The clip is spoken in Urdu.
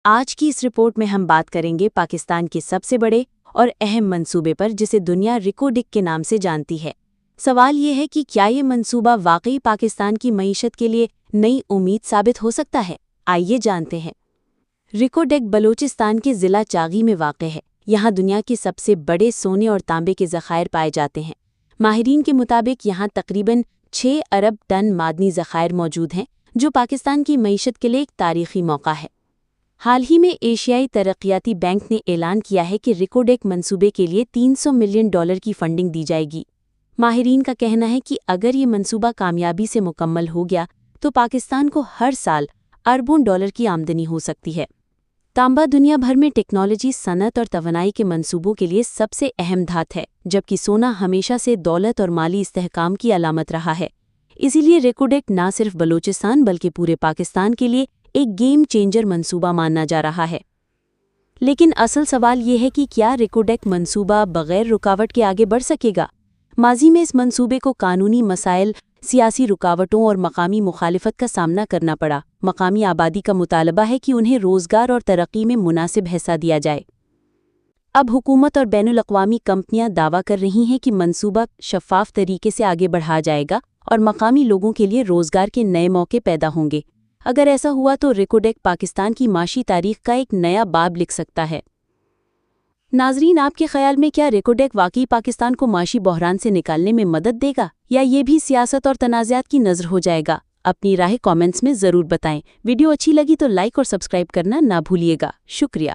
آج کی اس رپورٹ میں ہم بات کریں گے پاکستان کے سب سے بڑے اور اہم منصوبے پر جسے دنیا ریکوڈک کے نام سے جانتی ہے۔ سوال یہ ہے کہ کیا یہ منصوبہ واقعی پاکستان کی معیشت کے لیے نئی امید ثابت ہو سکتا ہے؟ آئیے جانتے ہیں۔ ریکوڈک بلوچستان کے ضلع چاغی میں واقع ہے۔ یہاں دنیا کے سب سے بڑے سونے اور تانبے کے ذخائر پائے جاتے ہیں۔ ماہرین کے مطابق یہاں تقریباً 6 ارب ٹن معدنی ذخائر موجود ہیں، جو پاکستان کی معیشت کے لیے ایک تاریخی موقع ہے۔ حال ہی میں ایشیائی ترقیاتی بینک نے اعلان کیا ہے کہ ریکوڈک منصوبے کے لیے $300 ملین کی فنڈنگ دی جائے گی۔ ماہرین کا کہنا ہے کہ اگر یہ منصوبہ کامیابی سے مکمل ہو گیا تو پاکستان کو ہر سال اربوں ڈالر کی آمدنی ہو سکتی ہے۔ تانبا دنیا بھر میں ٹیکنالوجی، صنعت اور توانائی کے منصوبوں کے لیے سب سے اہم دھات ہے، جبکہ سونا ہمیشہ سے دولت اور مالی استحکام کی علامت رہا ہے۔ اسی لیے ریکوڈک نہ صرف بلوچستان بلکہ پورے پاکستان کے لیے ایک گیم چینجر منصوبہ مانا جا رہا ہے۔ لیکن اصل سوال یہ ہے کہ کیا ریکوڈک منصوبہ بغیر رکاوٹ کے آگے بڑھ سکے گا؟ ماضی میں اس منصوبے کو قانونی مسائل، سیاسی رکاوٹوں اور مقامی مخالفت کا سامنا کرنا پڑا۔ مقامی آبادی کا مطالبہ ہے کہ انہیں روزگار اور ترقی میں مناسب حصہ دیا جائے۔ اب حکومت اور بین الاقوامی کمپنیاں دعویٰ کر رہی ہیں کہ منصوبہ شفاف طریقے سے آگے بڑھایا جائے گا اور مقامی لوگوں کے لیے روزگار کے نئے موقع پیدا ہوں گے۔ اگر ایسا ہوا تو ریکوڈک پاکستان کی معاشی تاریخ کا ایک نیا باب لکھ سکتا ہے۔ ناظرین، آپ کے خیال میں کیا ریکوڈک واقعی پاکستان کو معاشی بحران سے نکالنے میں مدد دے گا، یا یہ بھی سیاست اور تنازعات کی نذر ہو جائے گا؟ اپنی رائے کامنٹس میں ضرور بتائیں۔ ویڈیو اچھی لگی تو لائک اور سبسکرائب کرنا نہ بھولیے گا۔ شکریہ۔